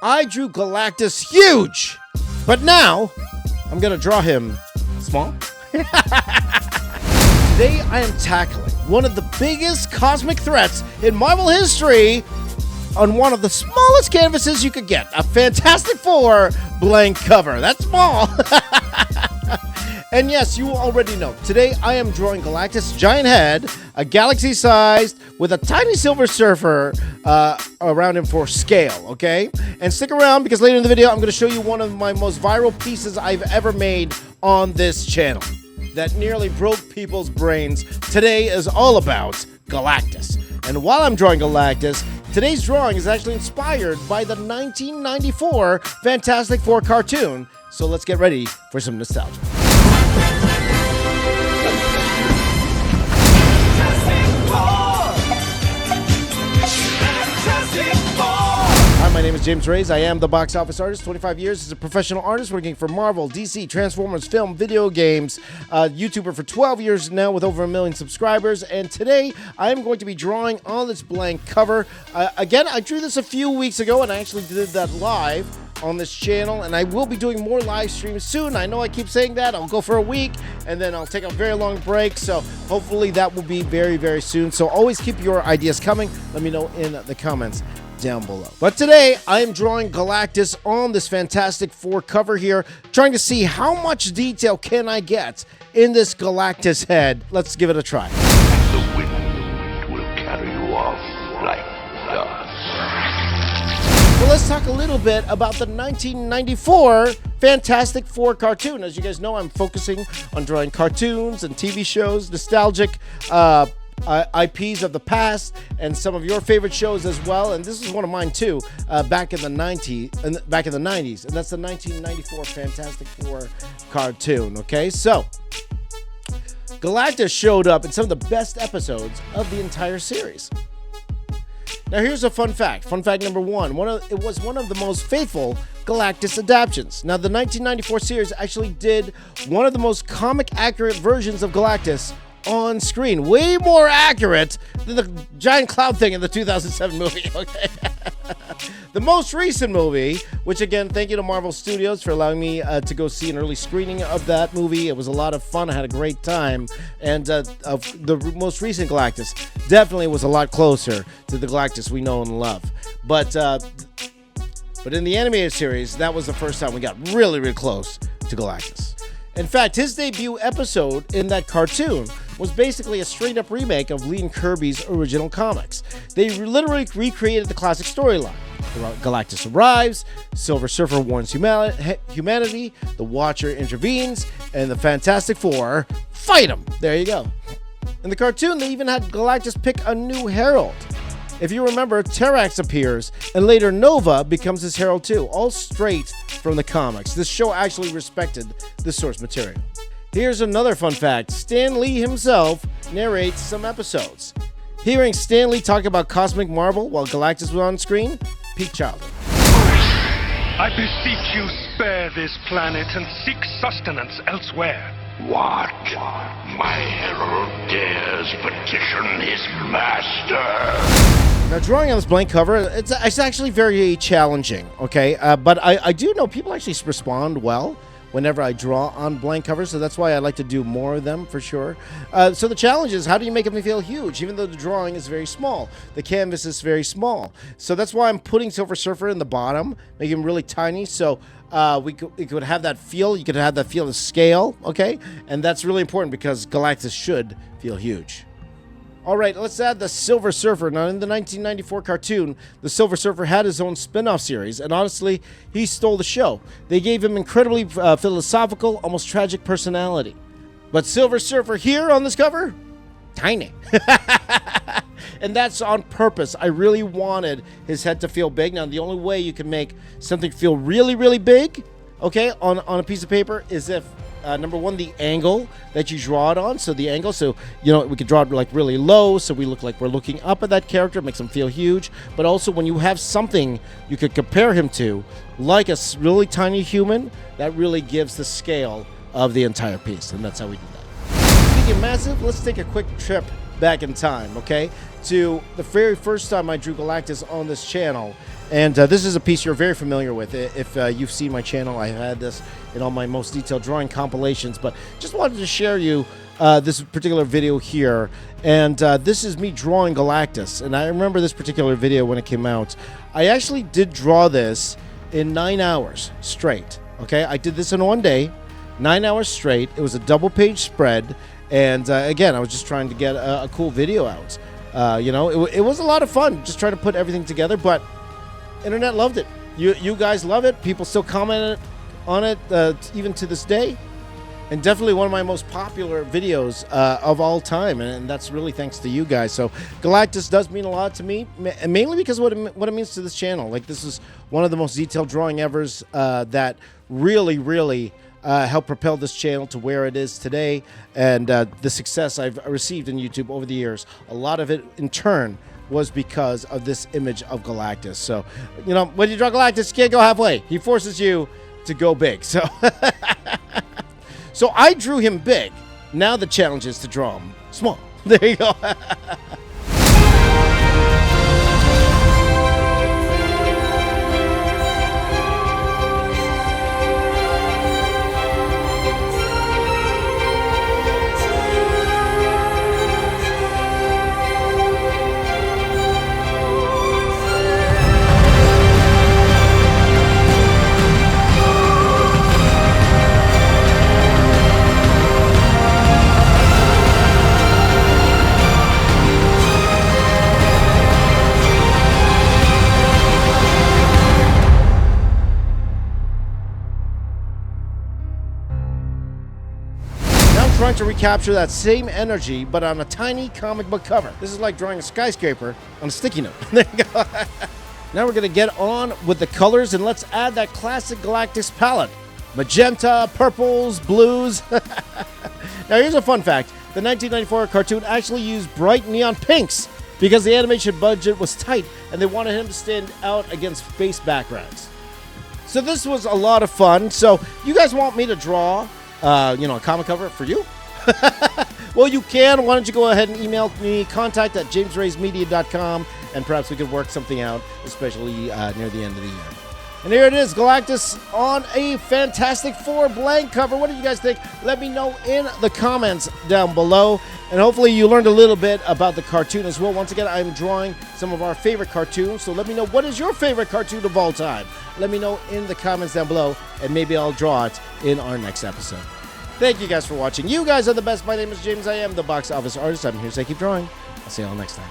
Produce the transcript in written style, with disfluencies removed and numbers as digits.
I drew Galactus huge, but now I'm gonna draw him small. Today I am tackling one of the biggest cosmic threats in Marvel history on one of the smallest canvases you could get, a Fantastic Four blank cover. That's small. And yes, you already know. Today I am drawing Galactus' giant head, a galaxy-sized, with a tiny Silver Surfer around him for scale, okay? And stick around because later in the video I'm going to show you one of my most viral pieces I've ever made on this channel that nearly broke people's brains. Today is all about Galactus. And while I'm drawing Galactus, today's drawing is actually inspired by the 1994 Fantastic Four cartoon. So let's get ready for some nostalgia. My name is James Reyes. I am the box office artist, 25 years as a professional artist working for Marvel, DC, Transformers, film, video games, YouTuber for 12 years now with over 1 million subscribers. And today I am going to be drawing on this blank cover. Again, I drew this a few weeks ago and I actually did that live on this channel, and I will be doing more live streams soon. I know I keep saying that. I'll go for a week and then I'll take a very long break, so hopefully that will be very, very soon. So always keep your ideas coming. Let me know in the comments down below. But today I am drawing Galactus on this Fantastic Four cover here, trying to see how much detail can I get in this Galactus head. Let's give it a try. The wind will carry you off like dust. Well, let's talk a little bit about the 1994 Fantastic Four cartoon. As you guys know, I'm focusing on drawing cartoons and TV shows, nostalgic IPs of the past, and some of your favorite shows as well. And this is one of mine too, back in the 90s, and that's the 1994 Fantastic Four cartoon. Okay, so Galactus showed up in some of the best episodes of the entire series. Now here's a fun fact. Fun fact number one. It was one of the most faithful Galactus adaptations. Now the 1994 series actually did one of the most comic accurate versions of Galactus on screen. Way more accurate than the giant cloud thing in the 2007 movie, okay? The most recent movie, which again, thank you to Marvel Studios for allowing me to go see an early screening of that movie. It was a lot of fun. I had a great time. And the most recent Galactus definitely was a lot closer to the Galactus we know and love. But in the animated series, that was the first time we got really, really close to Galactus. In fact, his debut episode in that cartoon was basically a straight-up remake of Lee and Kirby's original comics. They literally recreated the classic storyline. Galactus arrives, Silver Surfer warns humanity, the Watcher intervenes, and the Fantastic Four fight him. There you go. In the cartoon, they even had Galactus pick a new herald. If you remember, Terrax appears, and later Nova becomes his herald too, all straight from the comics. This show actually respected the source material. Here's another fun fact. Stan Lee himself narrates some episodes. Hearing Stan Lee talk about cosmic marvel while Galactus was on screen, peak childhood. I beseech you, spare this planet and seek sustenance elsewhere. What? My herald dares petition his master. Now, drawing on this blank cover, it's actually very challenging, okay? But I do know people actually respond well whenever I draw on blank covers, so that's why I like to do more of them for sure. So the challenge is, how do you make them feel huge, even though the drawing is very small? The canvas is very small. So that's why I'm putting Silver Surfer in the bottom, making him really tiny, so we could have that feel. You could have that feel of scale, okay? And that's really important because Galactus should feel huge. All right, let's add the Silver Surfer. Now, in the 1994 cartoon, the Silver Surfer had his own spin-off series, and honestly, he stole the show. They gave him incredibly philosophical, almost tragic personality. But Silver Surfer here on this cover, tiny. And that's on purpose. I really wanted his head to feel big. Now, the only way you can make something feel really, really big, okay, on a piece of paper is if number one, the angle that you draw it on. So the angle, so, you know, we could draw it like really low so we look like we're looking up at that character, makes him feel huge. But also when you have something you could compare him to, like a really tiny human, that really gives the scale of the entire piece. And that's how we do that. Speaking of massive, let's take a quick trip back in time, okay, to the very first time I drew Galactus on this channel. And this is a piece you're very familiar with. If you've seen my channel, I've had this in all my most detailed drawing compilations, but just wanted to share you this particular video here. And this is me drawing Galactus. And I remember this particular video when it came out. I actually did draw this in 9 hours straight. Okay, I did this in one day, 9 hours straight. It was a double-page spread. And again, I was just trying to get a cool video out. You know, it was a lot of fun just trying to put everything together, but internet loved it. You guys love it. People still comment on it even to this day. And definitely one of my most popular videos of all time. And that's really thanks to you guys. So Galactus does mean a lot to me, mainly because of what it means to this channel. Like, this is one of the most detailed drawing evers that really helped propel this channel to where it is today. And the success I've received in YouTube over the years, a lot of it in turn was because of this image of Galactus. So, you know, when you draw Galactus, you can't go halfway. He forces you to go big. So, so I drew him big. Now the challenge is to draw him small. There you go. Trying to recapture that same energy, but on a tiny comic book cover. This is like drawing a skyscraper on a sticky note. There you go. Now we're going to get on with the colors, and let's add that classic Galactus palette. Magenta, purples, blues. Now here's a fun fact. The 1994 cartoon actually used bright neon pinks because the animation budget was tight and they wanted him to stand out against face backgrounds. So this was a lot of fun. So you guys want me to draw you know, a comic cover for you? Well, you can. Why don't you go ahead and email me, contact@jamesraysmedia.com, and perhaps we could work something out, especially near the end of the year. And here it is, Galactus on a Fantastic Four blank cover. What do you guys think? Let me know in the comments down below. And hopefully you learned a little bit about the cartoon as well. Once again, I'm drawing some of our favorite cartoons, so let me know, what is your favorite cartoon of all time? Let me know in the comments down below, and maybe I'll draw it in our next episode. Thank you guys for watching. You guys are the best. My name is James. I am the box office artist. I'm here to say keep drawing. I'll see you all next time.